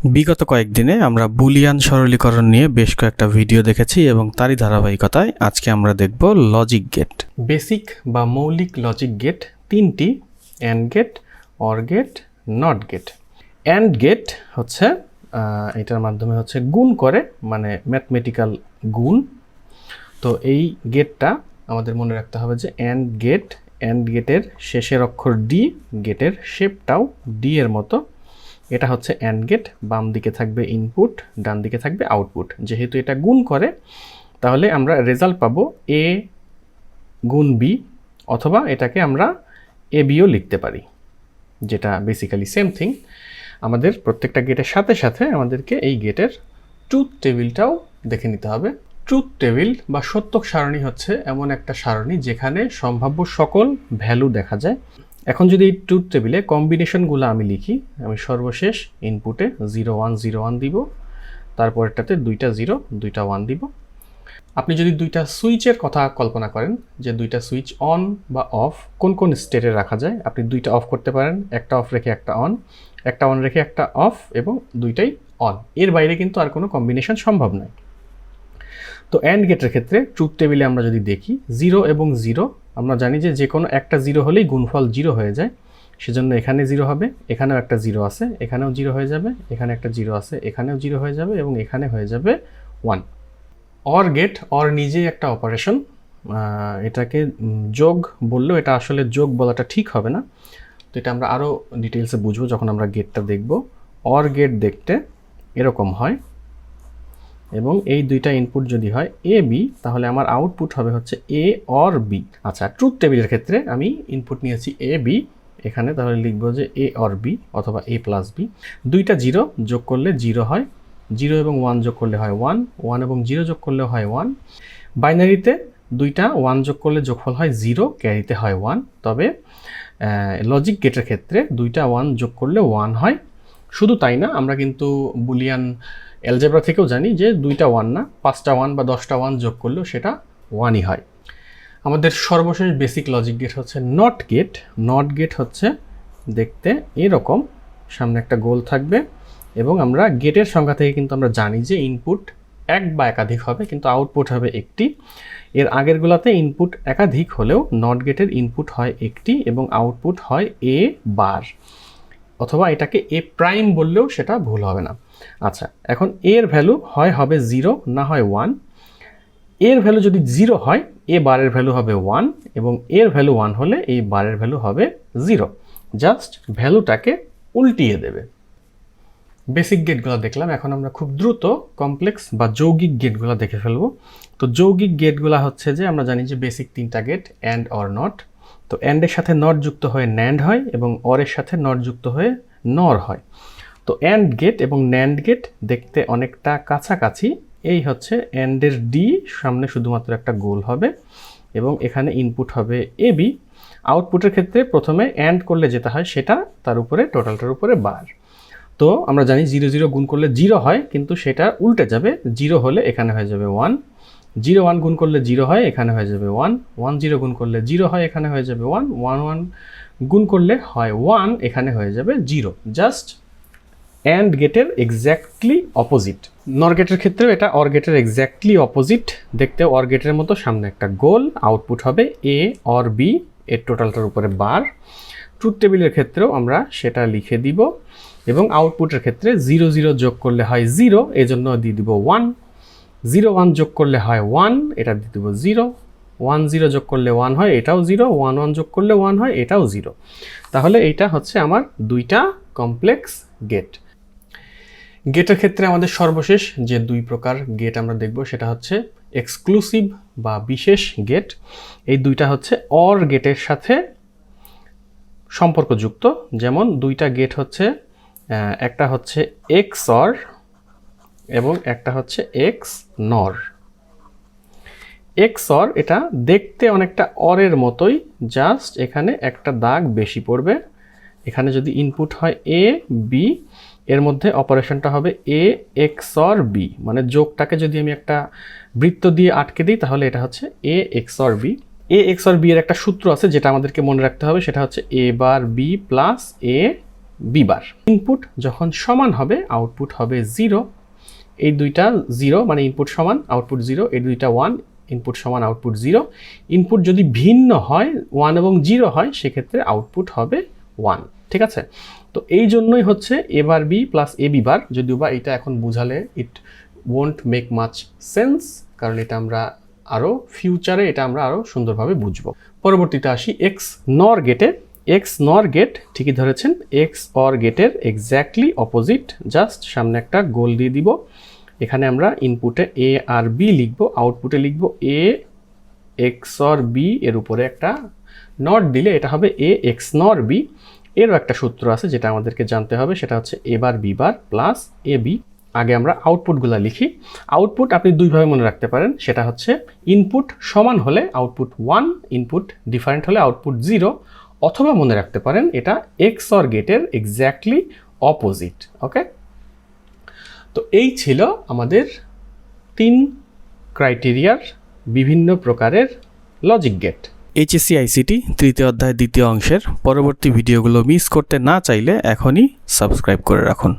বিগত কয়েকদিনে আমরা বুলিয়ান সরলীকরণ নিয়ে বেশ কয়েকটা ভিডিও দেখেছি এবং তারই ধারাবাহিকতায় আজকে আমরা দেখব লজিক গেট। বেসিক বা মৌলিক লজিক গেট তিনটি: and gate, or gate, not gate. And gate হচ্ছে এটার মাধ্যমে হচ্ছে গুণ করে, মানে ম্যাথমেটিক্যাল গুণ। তো এই গেটটা আমাদের মনে রাখতে হবে যে অ্যান্ড গেটের শেষের অক্ষর ডি, গেটের শেপটাও ডি এর মতো। এটা হচ্ছে অ্যান্ড গেট। বাম দিকে থাকবে ইনপুট, ডান দিকে থাকবে আউটপুট। যেহেতু এটা গুণ করে, তাহলে আমরা রেজাল্ট পাবো এ গুণ বি, অথবা এটাকে আমরা এ বিও লিখতে পারি, যেটা বেসিক্যালি সেম থিং। আমাদের প্রত্যেকটা গেটের সাথে সাথে আমাদেরকে এই গেটের ট্রুথ টেবিলটাও দেখে নিতে হবে। ট্রুথ টেবিল বা সত্যক সারণী হচ্ছে এমন একটা সারণী যেখানে সম্ভাব্য সকল ভ্যালু দেখা যায়। এখন যদি এই ট্রুথ টেবিলে কম্বিনেশনগুলো আমি লিখি, আমি সর্বশেষ ইনপুটে 0 1 0 1 দিব, তারপরটাতে 2টা 0 2টা 1 দিব। আপনি যদি দুইটা সুইচের কথা কল্পনা করেন, যে দুইটা সুইচ অন বা অফ কোন কোন স্টেটে রাখা যায়, আপনি দুইটা অফ করতে পারেন, একটা অফ রেখে একটা অন, একটা অন রেখে একটা অফ, এবং দুইটাই অন। এর বাইরে কিন্তু আর কোনো কম্বিনেশন সম্ভব নয়। তো অ্যান্ড গেটের ক্ষেত্রে ট্রুথ টেবিলে আমরা যদি দেখি 0 এবং 0, আমরা জানি যে কোনো একটা 0 হলেই গুণফল 0 হয়ে যায়। সেজন্য এখানে 0 হবে, এখানেও একটা 0 আছে, এখানেও 0 হয়ে যাবে, এখানে একটা 0 আছে, এখানেও 0 হয়ে যাবে, এবং এখানে হয়ে যাবে 1। অর গেট, অর নিজেই একটা অপারেশন। এটাকে যোগ বললেও এটা আসলে যোগ বলাটা ঠিক হবে না। তো এটা আমরা আরও ডিটেলসে বুঝবো যখন আমরা গেটটা দেখব। অর গেট দেখতে এরকম হয়, এবং এই দুইটা ইনপুট যদি হয় এ বি, তাহলে আমার আউটপুট হবে হচ্ছে এ অর বি। আচ্ছা, ট্রুথ টেবিলের ক্ষেত্রে আমি ইনপুট নিয়েছি এ বি, এখানে তাহলে লিখবো যে এ অর বি অথবা এ প্লাস বি। দুইটা 0 যোগ করলে 0 হয়, 0 এবং 1 যোগ করলে হয় 1, 1 এবং 0 যোগ করলে হয় 1। বাইনারিতে দুইটা 1 যোগ করলে যোগফল হয় 0, ক্যারিতে হয় 1। তবে লজিক গেটের ক্ষেত্রে দুইটা 1 যোগ করলে 1 হয়। শুধু তাই না, আমরা কিন্তু বুলিয়ান অ্যালজেব্রা থেকেও জানি যে দুইটা 1 না, 5টা 1 বা 10টা 1 যোগ করলেও সেটা 1ই হয়। আমাদের সর্বশেষ বেসিক লজিক গেট হচ্ছে নট গেট। নট গেট হচ্ছে দেখতে এরকম, সামনে একটা গোল থাকবে, এবং আমরা গেটের সংখ্যা থেকে কিন্তু আমরা জানি যে ইনপুট এক বা একাধিক হবে, কিন্তু আউটপুট হবে একটি। এর আগেরগুলোতে ইনপুট একাধিক হলেও নট গেটের ইনপুট হয় একটি এবং আউটপুট হয় এ বার, অথবা এটাকে এ প্রাইম বললেও সেটা ভুল হবে না। আচ্ছা, এখন এর ভ্যালু হয় হবে 0, না হয় 1। এর ভ্যালু যদি 0 হয়, এ বারের ভ্যালু হবে 1, এবং এর ভ্যালু 1 হলে এই বারের ভ্যালু হবে 0। জাস্ট ভ্যালুটাকে উল্টিয়ে দেবে। বেসিক গেটগুলো দেখলাম, এখন আমরা খুব দ্রুত কমপ্লেক্স বা যৌগিক গেটগুলো দেখে ফেলবো। তো যৌগিক গেটগুলো হচ্ছে যে আমরা জানি যে বেসিক তিনটা গেট, অ্যান্ড অর নট। তো অ্যান্ডের সাথে নট যুক্ত হয়ে ন্যান্ড হয়, এবং অরের সাথে নট যুক্ত হয়ে নর হয়। তো অ্যান্ড গেট এবং ন্যান্ড গেট দেখতে অনেকটা কাছাকাছি। এই হচ্ছে অ্যান্ডের ডি, সামনে শুধুমাত্র একটা গোল হবে, এবং এখানে ইনপুট হবে এ বি। আউটপুটের ক্ষেত্রে প্রথমে অ্যান্ড করলে যেটা হয় সেটা তার উপরে, টোটালটার উপরে বার। তো আমরা জানি 0 0 গুণ করলে 0 হয়, কিন্তু সেটা উল্টে যাবে। 0 হলে এখানে হয়ে যাবে 1, 0 1 গুণ করলে 0 হয়, এখানে হয়ে যাবে 1, 1 0 গুণ করলে 0 হয়, এখানে হয়ে যাবে 1, 1 1 গুণ করলে হয় 1, এখানে হয়ে যাবে 0। জাস্ট অ্যান্ড গেটের এক্স্যাক্টলি অপোজিট। নর গেটের ক্ষেত্রেও এটা অর গেটের এক্স্যাক্টলি অপোজিট। দেখতে অর গেটের মতো, সামনে একটা গোল, আউটপুট হবে এ অর বি, এর টোটালটার উপরে বার। ট্রুথ টেবিলের ক্ষেত্রেও আমরা সেটা লিখে দিব, এবং আউটপুটের ক্ষেত্রে 0 0 যোগ করলে হয় 0, এজন্য দিয়ে দিব 1, 0 1 যোগ করলে হয় 1, এটা দিয়ে দিব 0, 1 0 যোগ করলে 1 হয়, এটাও 0, 1 1 যোগ করলে 1 হয়, এটাও 0। তাহলে এইটা হচ্ছে আমার দুইটা কমপ্লেক্স গেট। গেটের ক্ষেত্রে আমাদের সর্বশেষ যে দুই প্রকার গেট আমরা দেখব সেটা হচ্ছে এক্সক্লুসিভ বা বিশেষ গেট। এই দুইটা হচ্ছে অর গেটের সাথে সম্পর্কযুক্ত। যেমন দুইটা গেট হচ্ছে, একটা হচ্ছে এক্স অর এবং একটা হচ্ছে এক্স নর। এক্স অর এটা দেখতে অনেকটা অরের মতোই, জাস্ট এখানে একটা দাগ বেশি পড়বে। এখানে যদি ইনপুট হয় এ বি, এর মধ্যে অপারেশনটা হবে এ এক্স অর বি, মানে যোগটাকে যদি আমি একটা বৃত্ত দিয়ে আটকে দিই তাহলে এটা হচ্ছে A X or B. A X or B এর একটা সূত্র আছে যেটা আমাদেরকে মনে রাখতে হবে, সেটা হচ্ছে A bar B plus A B bar. Input যখন সমান হবে আউটপুট হবে 0, এই দুইটা 0 মানে ইনপুট সমান আউটপুট 0, এই দুইটা 1, ইনপুট সমান আউটপুট 0। ইনপুট যদি ভিন্ন হয় 1 এবং 0 হয় সেক্ষেত্রে আউটপুট হবে 1, ঠিক আছে। তো এই জন্যই হচ্ছে A bar B plus A B bar, যদিও বা এটা এখন বুঝালে it won't make much sense, কারণ এটা আমরা আরও ফিউচারে এটা আমরা আরও সুন্দরভাবে বুঝবো। পরবর্তীতে আসি এক্স নর গেটে। এক্স নর গেট ঠিকই ধরেছেন, এক্স অর গেটের এক্স্যাক্টলি অপোজিট, জাস্ট সামনে একটা গোল দিয়ে দিব। এখানে আমরা ইনপুটে এ আর বি লিখবো, আউটপুটে লিখবো এ এক্স অর বি, এর উপরে একটা নট দিলে এটা হবে এ এক্স নর বি। এরও একটা সূত্র আছে যেটা আমাদেরকে জানতে হবে, সেটা হচ্ছে A bar B bar plus A B. আগে আমরা আউটপুটগুলো লিখি। আউটপুট আপনি দুইভাবে মনে রাখতে পারেন, সেটা হচ্ছে ইনপুট সমান হলে আউটপুট 1, ইনপুট ডিফারেন্ট হলে আউটপুট 0, অথবা মনে রাখতে পারেন এটা এক্স অর গেটের এক্স্যাক্টলি অপোজিট। ওকে, তো এই ছিল আমাদের 3 ক্রাইটেরিয়ার বিভিন্ন প্রকারের লজিক গেট। এইচএসসি আইসিটি তৃতীয় অধ্যায় দ্বিতীয় অংশের পরবর্তী ভিডিওগুলো মিস করতে না চাইলে এখনই সাবস্ক্রাইব করে রাখুন।